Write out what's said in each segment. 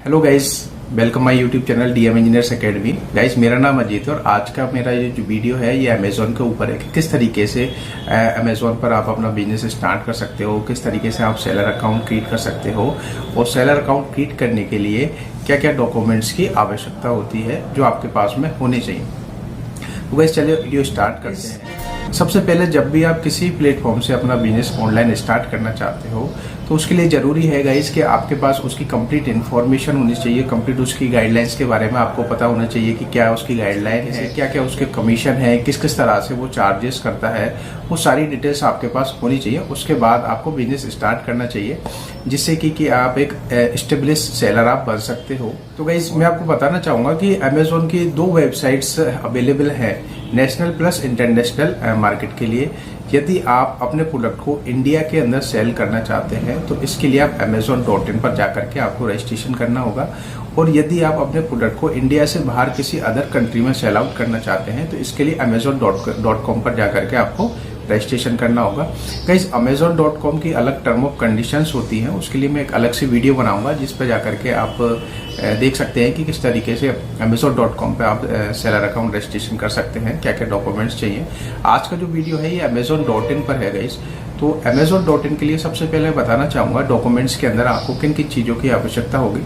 Hello guys, welcome my YouTube channel DM engineers academy. Guys, मेरा नाम अजीत है और आज का मेरा ये जो वीडियो है ये अमेजोन के ऊपर है कि किस तरीके से अमेजोन पर आप अपना बिजनेस स्टार्ट कर सकते हो, किस तरीके से आप सेलर अकाउंट क्रिएट कर सकते हो और सेलर अकाउंट क्रिएट करने के लिए क्या क्या डॉक्यूमेंट्स की आवश्यकता होती है जो आपके पास में होने चाहिए। तो गाइस चलिए वीडियो स्टार्ट करते हैं। सबसे पहले जब भी आप किसी प्लेटफॉर्म से अपना बिजनेस ऑनलाइन स्टार्ट करना चाहते हो तो उसके लिए जरूरी है गाइस कि आपके पास उसकी कंप्लीट इन्फॉर्मेशन होनी चाहिए, कंप्लीट उसकी गाइडलाइंस के बारे में आपको पता होना चाहिए कि क्या उसकी गाइडलाइन है, क्या क्या उसके कमीशन है, किस किस तरह से वो चार्जेस करता है, वो सारी डिटेल्स आपके पास होनी चाहिए। उसके बाद आपको बिजनेस स्टार्ट करना चाहिए जिससे कि आप एक एस्टेब्लिश सेलर आप बन सकते हो। तो गाइस मैं आपको बताना चाहूंगा कि अमेजोन की 2 वेबसाइट्स अवेलेबल है नेशनल प्लस इंटरनेशनल मार्केट के लिए। यदि आप अपने प्रोडक्ट को इंडिया के अंदर सेल करना चाहते हैं तो इसके लिए आप amazon.in पर जाकर के आपको रजिस्ट्रेशन करना होगा, और यदि आप अपने प्रोडक्ट को इंडिया से बाहर किसी अदर कंट्री में सेल आउट करना चाहते हैं तो इसके लिए amazon.com पर जाकर के आपको रजिस्ट्रेशन करना होगा। गाइस, amazon.com की अलग टर्म ऑफ कंडीशंस होती हैं, उसके लिए मैं एक अलग से वीडियो बनाऊंगा जिस पर जाकर के आप देख सकते हैं कि किस तरीके से amazon.com पे आप सेलर अकाउंट रजिस्ट्रेशन कर सकते हैं, क्या क्या डॉक्यूमेंट्स चाहिए। आज का जो वीडियो है ये amazon.in पर है गाइस। तो amazon.in के लिए सबसे पहले बताना चाहूंगा डॉक्यूमेंट्स के अंदर आपको किन किन चीजों की आवश्यकता होगी।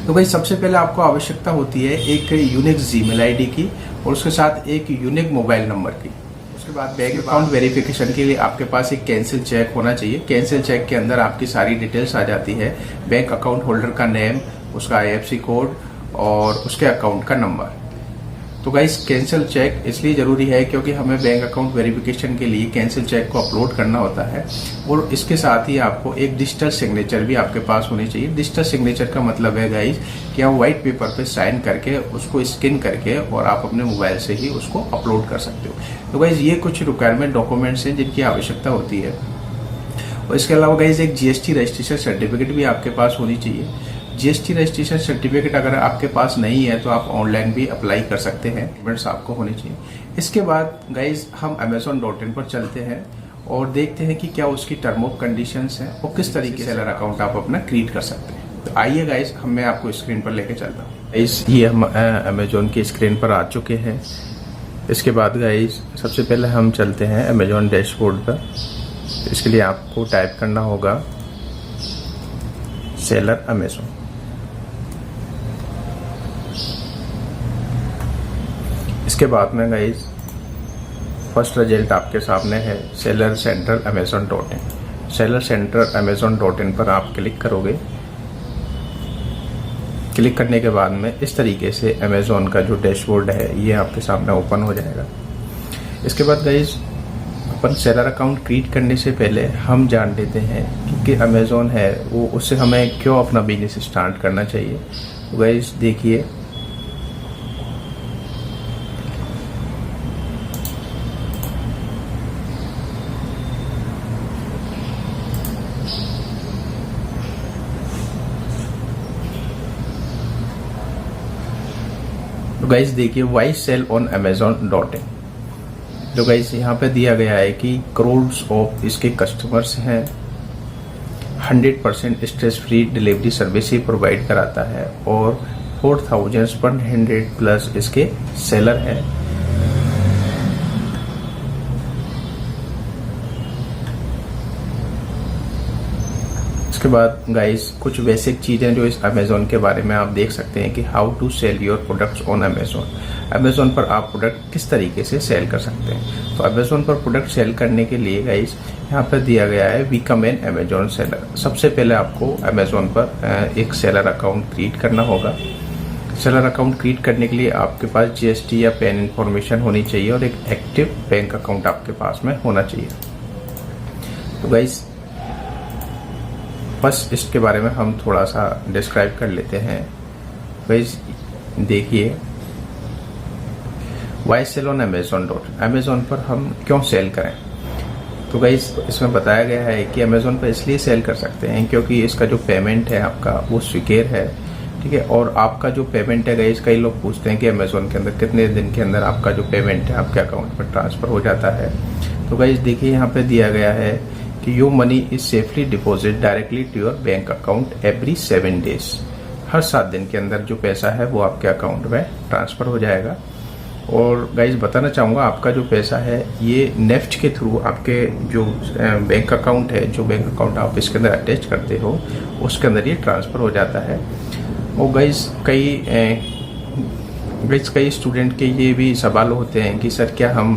तो भाई सबसे पहले आपको आवश्यकता होती है एक यूनिक जीमेल आईडी की और उसके साथ एक यूनिक मोबाइल नंबर की। उसके बाद बैंक अकाउंट वेरिफिकेशन के लिए आपके पास एक कैंसिल चेक होना चाहिए। कैंसिल चेक के अंदर आपकी सारी डिटेल्स आ जाती है, बैंक अकाउंट होल्डर का नेम, उसका IFSC कोड और उसके अकाउंट का नंबर। तो गाइस कैंसिल चेक इसलिए जरूरी है क्योंकि हमें बैंक अकाउंट वेरिफिकेशन के लिए कैंसिल चेक को अपलोड करना होता है, और इसके साथ ही आपको एक डिजिटल सिग्नेचर भी आपके पास होनी चाहिए। डिजिटल सिग्नेचर का मतलब है गाइस कि आप व्हाइट पेपर पे साइन करके उसको स्कैन करके और आप अपने मोबाइल से ही उसको अपलोड कर सकते हो। तो गाइस ये कुछ रिक्वायरमेंट डॉक्यूमेंट्स हैं जिनकी आवश्यकता होती है। और इसके अलावा गाइस एक GST रजिस्ट्रेशन सर्टिफिकेट भी आपके पास होनी चाहिए। GST रजिस्ट्रेशन सर्टिफिकेट अगर आपके पास नहीं है तो आप ऑनलाइन भी अप्लाई कर सकते हैं, डॉक्यूमेंट्स आपको होने चाहिए। इसके बाद गाइज हम amazon.in पर चलते हैं और देखते हैं कि क्या उसकी टर्म ऑफ कंडीशंस हैं और किस तरीके से सेलर अकाउंट आप अपना क्रिएट कर सकते हैं। तो आइए गाइज मैं आपको स्क्रीन पर लेके चलता हूँ। ये हम अमेजोन की स्क्रीन पर आ चुके हैं। इसके बाद गाइज सबसे पहले हम चलते हैं अमेजोन डैशबोर्ड पर। इसके लिए आपको टाइप करना होगा सेलर अमेजोन। इसके बाद में गाइज फर्स्ट रिजल्ट आपके सामने है seller centre amazon.in। Seller centre amazon.in पर आप क्लिक करोगे। क्लिक करने के बाद में इस तरीके से अमेजोन का जो डैशबोर्ड है ये आपके सामने ओपन हो जाएगा। इसके बाद गाइज अपन सेलर अकाउंट क्रिएट करने से पहले हम जान लेते हैं कि अमेजोन है वो उससे हमें क्यों अपना बिजनेस स्टार्ट करना चाहिए। तो गाइज देखिए, तो गाइज देखिए वाई सेल ऑन amazon.in। तो गाइज यहाँ पे दिया गया है कि करोड्स ऑफ इसके कस्टमर्स हैं, 100% स्ट्रेस फ्री डिलीवरी सर्विस ही प्रोवाइड कराता है और 4100 प्लस इसके सेलर हैं। उसके बाद गाइस कुछ बेसिक चीजें जो इस अमेजोन के बारे में आप देख सकते हैं कि how to sell your products on Amazon. Amazon पर आप प्रोडक्ट किस तरीके से सेल कर सकते हैं। तो अमेजोन पर प्रोडक्ट सेल करने के लिए गाइस यहाँ पर दिया गया है बिकम एन अमेजोन सेलर। सबसे पहले आपको अमेजोन पर एक सेलर अकाउंट क्रिएट करना होगा। सेलर अकाउंट क्रिएट करने के लिए आपके पास GST या पैन इंफॉर्मेशन होनी चाहिए और एक एक्टिव बैंक अकाउंट आपके पास में होना चाहिए। तो गाइस बस इसके बारे में हम थोड़ा सा डिस्क्राइब कर लेते हैं। गाइस देखिए वाई सेल ऑन amazon पर हम क्यों सेल करें। तो गाइस इसमें बताया गया है कि अमेजोन पर इसलिए सेल कर सकते हैं क्योंकि इसका जो पेमेंट है आपका वो सिक्योर है, ठीक है। और आपका जो पेमेंट है गाइस, कई लोग पूछते हैं कि अमेजोन के अंदर कितने दिन के अंदर आपका जो पेमेंट है आपके अकाउंट पर ट्रांसफर हो जाता है। तो गाइस देखिए यहाँ पे दिया गया है कि your money is safely deposit directly to your bank account every 7 days। हर 7 दिन के अंदर जो पैसा है वो आपके अकाउंट में ट्रांसफ़र हो जाएगा। और गाइज बताना चाहूँगा, आपका जो पैसा है ये नेफ्ट के थ्रू आपके जो बैंक अकाउंट है, जो बैंक अकाउंट आप इसके अंदर अटैच करते हो उसके अंदर ये ट्रांसफ़र हो जाता है। और गाइज कई स्टूडेंट के ये भी सवाल होते हैं कि सर क्या हम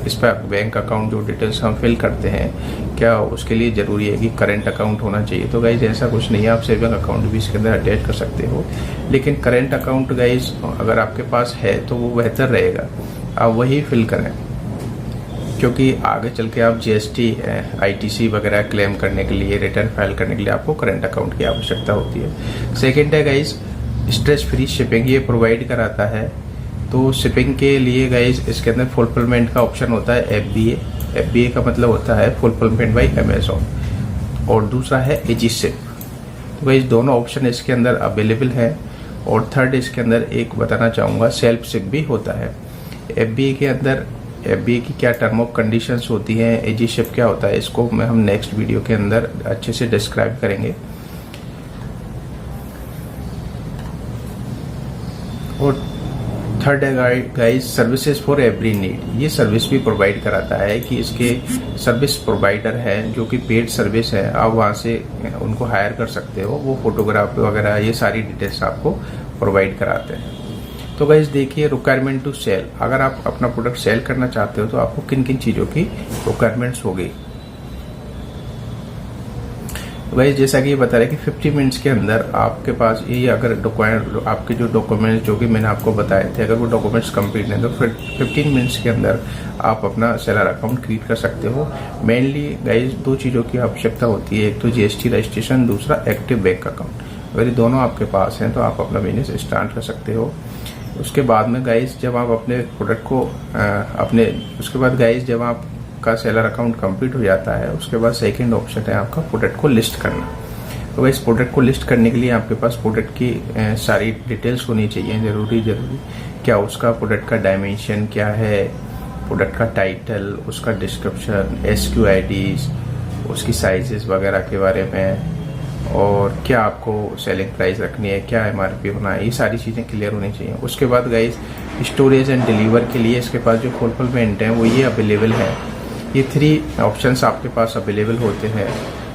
इस पर बैंक अकाउंट जो डिटेल्स हम फिल करते हैं क्या उसके लिए ज़रूरी है कि करंट अकाउंट होना चाहिए? तो गाइज ऐसा कुछ नहीं है, आप सेविंग अकाउंट भी इसके अंदर अटैच कर सकते हो। लेकिन करंट अकाउंट गाइज अगर आपके पास है तो वो बेहतर रहेगा, आप वही फिल करें, क्योंकि आगे चल के आप GST ITC वगैरह क्लेम करने के लिए, रिटर्न फाइल करने के लिए आपको करंट अकाउंट की आवश्यकता होती है। सेकेंड है गाइज स्ट्रेस फ्री शिपिंग, ये प्रोवाइड कराता है। तो शिपिंग के लिए गाइज इसके अंदर फुलफिलमेंट का ऑप्शन होता है FBA का मतलब होता है फुलफिलमेंट बाय अमेजोन, और दूसरा है एजीशिप। तो गाइज दोनों ऑप्शन इसके अंदर अवेलेबल है। और थर्ड इसके अंदर एक बताना चाहूँगा, सेल्फ शिप भी होता है। FBA के अंदर FBA की क्या टर्म ऑफ कंडीशंस होती हैं, एजीशिप क्या होता है, इसको हम नेक्स्ट वीडियो के अंदर अच्छे से डिस्क्राइब करेंगे। और थर्ड है guys services for every need, ये सर्विस भी प्रोवाइड कराता है कि इसके सर्विस प्रोवाइडर हैं जो कि पेड सर्विस है, आप वहाँ से उनको हायर कर सकते हो, वो फोटोग्राफ वगैरह ये सारी डिटेल्स आपको प्रोवाइड कराते हैं। तो गाइस देखिए रिक्वायरमेंट टू सेल, अगर आप अपना प्रोडक्ट सेल करना चाहते हो तो आपको किन किन चीज़ों की रिक्वायरमेंट्स होगी। गाइस जैसा कि ये बता रहे हैं कि 50 मिनट्स के अंदर आपके पास ये अगर आपके जो डॉक्यूमेंट्स जो कि मैंने आपको बताए थे, अगर वो डॉक्यूमेंट्स कंप्लीट नहीं तो फिर 15 मिनट्स के अंदर आप अपना सेलर अकाउंट क्रिएट कर सकते हो। मेनली गाइस 2 चीज़ों की आवश्यकता होती है, एक तो GST रजिस्ट्रेशन, दूसरा एक्टिव बैंक अकाउंट। अगर ये दोनों आपके पास हैं तो आप अपना बिजनेस स्टार्ट कर सकते हो। उसके बाद में गाइस जब आप अपने प्रोडक्ट को उसके बाद गाइस जब आप का सेलर अकाउंट कंप्लीट हो जाता है, उसके बाद सेकंड ऑप्शन है आपका प्रोडक्ट को लिस्ट करना। तो इस प्रोडक्ट को लिस्ट करने के लिए आपके पास प्रोडक्ट की सारी डिटेल्स होनी चाहिए, जरूरी क्या उसका प्रोडक्ट का डायमेंशन क्या है, प्रोडक्ट का टाइटल, उसका डिस्क्रिप्शन, SQIDs, उसकी साइजेस वगैरह के बारे में, और क्या आपको सेलिंग प्राइस रखनी है, क्या MRP होना है, ये सारी चीज़ें क्लियर होनी चाहिए। उसके बाद गाइस स्टोरेज एंड डिलीवर के लिए इसके पास जो फुलफिलमेंट है वो ये अवेलेबल है। ये 3 ऑप्शंस आपके पास अवेलेबल होते हैं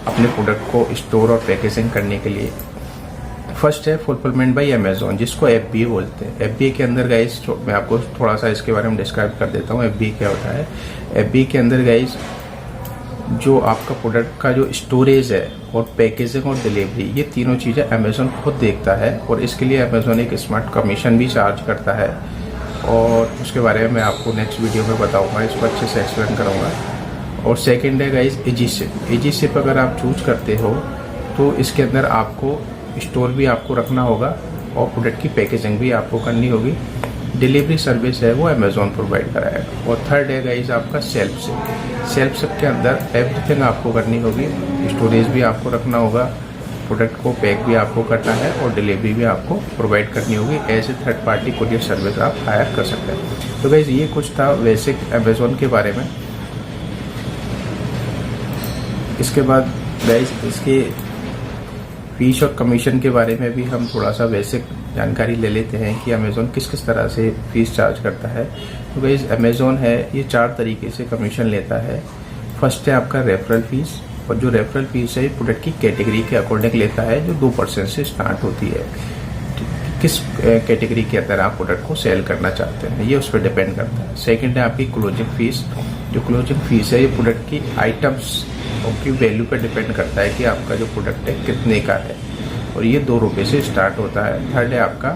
अपने प्रोडक्ट को स्टोर और पैकेजिंग करने के लिए। फर्स्ट है फुलफिलमेंट बाय अमेजोन, जिसको FBA बोलते हैं। FBA के अंदर गाइस मैं आपको थोड़ा सा इसके बारे में डिस्क्राइब कर देता हूँ। FBA क्या होता है? FBA के अंदर गाइस जो आपका प्रोडक्ट का जो स्टोरेज है और पैकेजिंग और डिलीवरी, ये तीनों चीज़ें अमेजोन खुद देखता है, और इसके लिए अमेजोन एक स्मार्ट कमीशन भी चार्ज करता है, और उसके बारे में मैं आपको नेक्स्ट वीडियो में बताऊंगा, इसको अच्छे से एक्सप्लेन करूंगा। और सेकंड है गाइस एजीशिप अगर आप चूज करते हो तो इसके अंदर आपको स्टोर भी आपको रखना होगा और प्रोडक्ट की पैकेजिंग भी आपको करनी होगी। डिलीवरी सर्विस है वो अमेजोन प्रोवाइड कराएगा। और थर्ड है गाइस आपका सेल्फ शिप के अंदर एवरीथिंग आपको करनी होगी, स्टोरेज भी आपको रखना होगा, प्रोडक्ट को पैक भी आपको करना है, और डिलीवरी भी आपको प्रोवाइड करनी होगी। ऐसे थर्ड पार्टी कोरियर सर्विस आप हायर कर सकते हैं। तो गाइस ये कुछ था बेसिक अमेजोन के बारे में। इसके बाद गाइस इसके फीस और कमीशन के बारे में भी हम थोड़ा सा बेसिक जानकारी ले लेते हैं कि अमेजोन किस किस तरह से फीस चार्ज करता है। तो गाइस अमेजोन है ये 4 तरीके से कमीशन लेता है। फर्स्ट है आपका रेफरल फीस, और जो रेफरल फीस है प्रोडक्ट की कैटेगरी के अकॉर्डिंग लेता है, जो 2% से स्टार्ट होती है। किस कैटेगरी के अंदर आप प्रोडक्ट को सेल करना चाहते हैं ये उस पर डिपेंड करता है। सेकंड है आपकी क्लोजिंग फीस, जो क्लोजिंग फीस है ये प्रोडक्ट की आइटम्स की वैल्यू पर डिपेंड करता है कि आपका जो प्रोडक्ट है कितने का है, और ये 2 रुपये से स्टार्ट होता है। थर्ड है आपका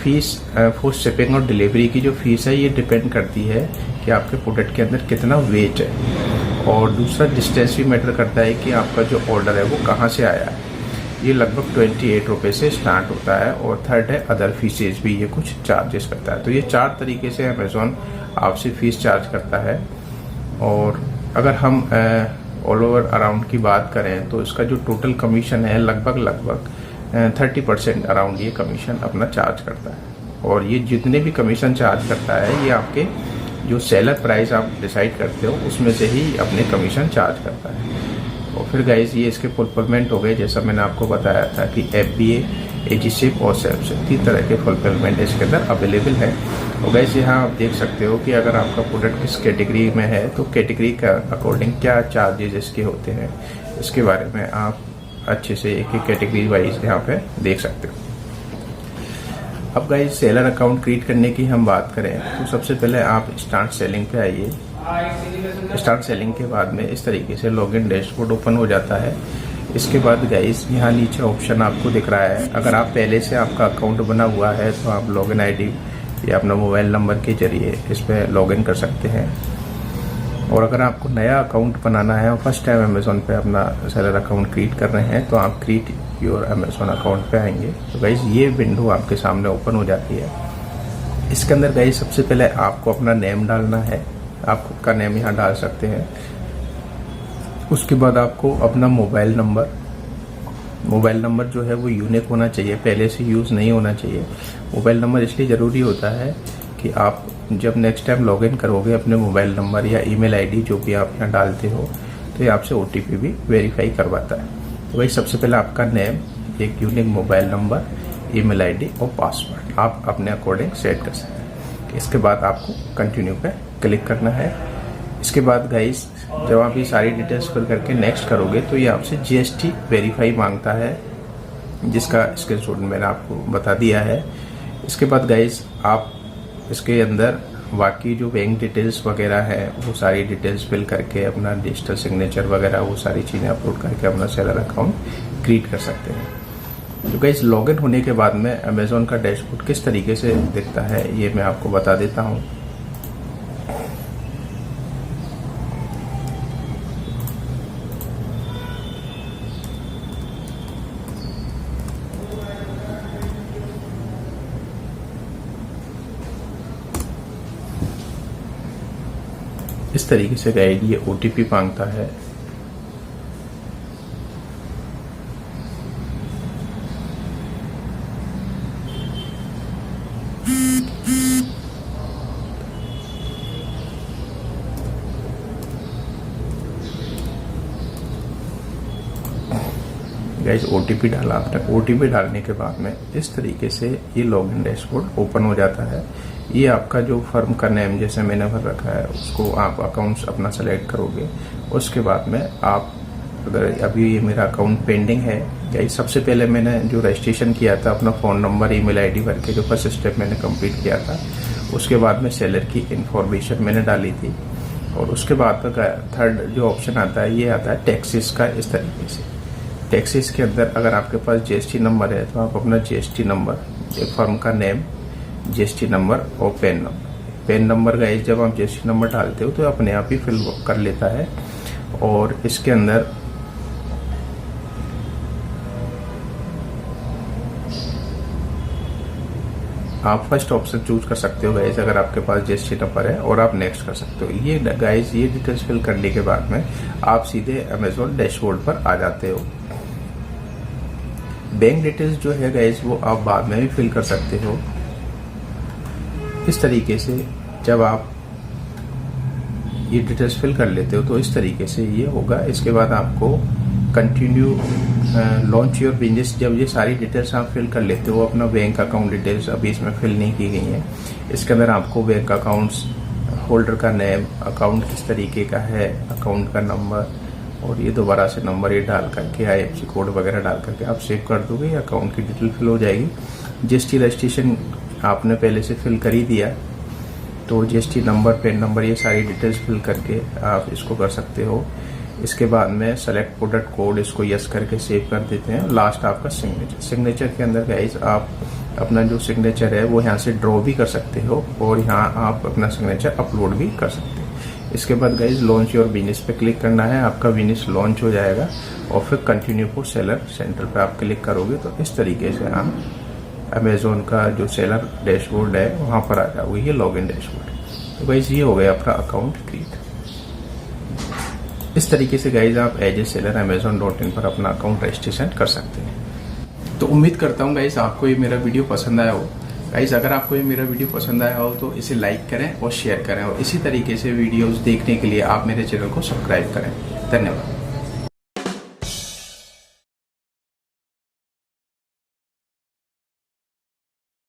फीस फॉर शिपिंग और डिलीवरी की जो फीस है ये डिपेंड करती है कि आपके प्रोडक्ट के अंदर कितना वेट है। और दूसरा डिस्टेंस भी मैटर करता है कि आपका जो ऑर्डर है वो कहाँ से आया है, ये लगभग 28 रुपये से स्टार्ट होता है। और थर्ड है अदर फीसेज भी ये कुछ चार्जेस करता है। तो ये 4 तरीके से अमेजोन आपसे फीस चार्ज करता है। और अगर हम ऑल ओवर अराउंड की बात करें तो इसका जो टोटल कमीशन है लगभग 30% अराउंड ये कमीशन अपना चार्ज करता है। और ये जितने भी कमीशन चार्ज करता है ये आपके जो सेलर प्राइस आप डिसाइड करते हो उसमें से ही अपने कमीशन चार्ज करता है। और फिर गाइज ये इसके फुलफिलमेंट हो गए, जैसा मैंने आपको बताया था कि FBA, AGSIP और SELF 3 तरह के फुलफिलमेंट इसके अंदर अवेलेबल है। और गाइज यहाँ आप देख सकते हो कि अगर आपका प्रोडक्ट किस कैटेगरी में है तो कैटेगरी का अकॉर्डिंग क्या चार्जेस इसके होते हैं, इसके बारे में आप अच्छे से एक एक कैटेगरी वाइज यहाँ पे देख सकते हो। अब गाइज सेलर अकाउंट क्रिएट करने की हम बात करें तो सबसे पहले आप स्टार्ट सेलिंग पे आइए। स्टार्ट सेलिंग के बाद में इस तरीके से लॉगिन डैशबोर्ड ओपन हो जाता है। इसके बाद गाइस यहाँ नीचे ऑप्शन आपको दिख रहा है, अगर आप पहले से आपका अकाउंट बना हुआ है तो आप लॉगिन आईडी या अपना मोबाइल नंबर के जरिए इस पर लॉगिन कर सकते हैं। और अगर आपको नया अकाउंट बनाना है और फर्स्ट टाइम अमेजोन पे अपना सेलर अकाउंट क्रिएट कर रहे हैं तो आप क्रिएट योर अमेजोन अकाउंट पे आएंगे तो गाइस ये विंडो आपके सामने ओपन हो जाती है। इसके अंदर गाइस सबसे पहले आपको अपना नेम डालना है, आप खुद का नेम यहाँ डाल सकते हैं। उसके बाद आपको अपना मोबाइल नंबर जो है वो यूनिक होना चाहिए, पहले से यूज़ नहीं होना चाहिए। मोबाइल नंबर इसलिए ज़रूरी होता है कि आप जब नेक्स्ट टाइम लॉगिन करोगे अपने मोबाइल नंबर या ईमेल आईडी जो भी आप यहाँ डालते हो तो ये आपसे OTP भी वेरीफाई करवाता है। तो वही सबसे पहले आपका नेम, एक unique mobile number, email ID और पासवर्ड आप अपने अकॉर्डिंग सेट कर सकते हैं। इसके बाद आपको कंटिन्यू पे क्लिक करना है। इसके बाद गाइस जब आप ये सारी डिटेल्स फिल करके नेक्स्ट करोगे तो ये आपसे GST वेरीफाई मांगता है, जिसका स्क्रीनशॉट मैंने आपको बता दिया है। इसके बाद गाइस आप इसके अंदर बाकी जो बैंक डिटेल्स वगैरह है वो सारी डिटेल्स फिल करके अपना डिजिटल सिग्नेचर वगैरह वो सारी चीज़ें अपलोड करके अपना सेलर अकाउंट क्रिएट कर सकते हैं। तो गाइस लॉगिन होने के बाद में अमेजोन का डैशबोर्ड किस तरीके से दिखता है ये मैं आपको बता देता हूँ। इस तरीके से गाइड ये OTP मांगता है। गाइस OTP डाला आपने, OTP डालने के बाद में इस तरीके से ये लॉगिन डैशबोर्ड ओपन हो जाता है। ये आपका जो फर्म का नेम जैसे मैंने भर रखा है उसको आप अकाउंट्स अपना सेलेक्ट करोगे। उसके बाद में आप अगर अभी ये मेरा अकाउंट पेंडिंग है गाइस, सबसे पहले मैंने जो रजिस्ट्रेशन किया था अपना फ़ोन नंबर ईमेल आईडी भर के जो फर्स्ट स्टेप मैंने कंप्लीट किया था, उसके बाद में सेलर की इन्फॉर्मेशन मैंने डाली थी। और उसके बाद का थर्ड जो ऑप्शन आता है ये आता है टैक्सेस का। इस तरीके से टैक्सेस के अंदर अगर आपके पास GST नंबर है तो आप अपना GST नंबर, एक फर्म का नेम, GST नंबर और पैन नंबर गाइस जब आप GST नंबर डालते हो तो अपने आप ही फिल कर लेता है। और इसके अंदर आप फर्स्ट ऑप्शन चूज कर सकते हो गाइस अगर आपके पास GST नंबर है और आप नेक्स्ट कर सकते हो। ये गाइस ये डिटेल्स फिल करने के बाद में आप सीधे अमेजोन डैशबोर्ड पर आ जाते हो। बैंक डिटेल्स जो है गाइस वो आप बाद में भी फिल कर सकते हो। इस तरीके से जब आप ये डिटेल्स फिल कर लेते हो तो इस तरीके से ये होगा। इसके बाद आपको कंटिन्यू लॉन्च योर बिजनेस, जब ये सारी डिटेल्स आप फिल कर लेते हो, अपना बैंक अकाउंट डिटेल्स अभी इसमें फिल नहीं की गई हैं। इसके अंदर आपको बैंक अकाउंट्स होल्डर का नेम, अकाउंट किस तरीके का है, अकाउंट का नंबर और ये दोबारा से नंबर ये डाल करके IFSC कोड वगैरह डाल करके आप सेव कर दोगे, ये अकाउंट की डिटेल फिल हो जाएगी। GST रजिस्ट्रेशन आपने पहले से फिल कर ही दिया तो GST नंबर, पैन नंबर ये सारी डिटेल्स फिल करके आप इसको कर सकते हो। इसके बाद में सेलेक्ट प्रोडक्ट कोड, इसको यस करके सेव कर देते हैं। लास्ट आपका सिग्नेचर के अंदर गाइस आप अपना जो सिग्नेचर है वो यहाँ से ड्रॉ भी कर सकते हो और यहाँ आप अपना सिग्नेचर अपलोड भी कर सकते हो। इसके बाद गाइस लॉन्च योर बिजनेस पे क्लिक करना है, आपका बिजनेस लॉन्च हो जाएगा और फिर कंटिन्यू फॉर सेलर सेंटर पे आप क्लिक करोगे तो इस तरीके से आप अमेजोन का जो सेलर डैशबोर्ड है वहाँ पर आ जाओगे। ये लॉगिन डैशबोर्ड। तो गाइस ये हो गया अपना अकाउंट क्रिएट। इस तरीके से गाइज आप एज ए सेलर amazon.in पर अपना अकाउंट रजिस्ट्रेशन कर सकते हैं। तो उम्मीद करता हूँ गाइज आपको ये मेरा वीडियो पसंद आया हो। गाइज अगर आपको ये मेरा वीडियो पसंद आया हो तो इसे लाइक करें और शेयर करें और इसी तरीके से वीडियोस देखने के लिए आप मेरे चैनल को सब्सक्राइब करें। धन्यवाद।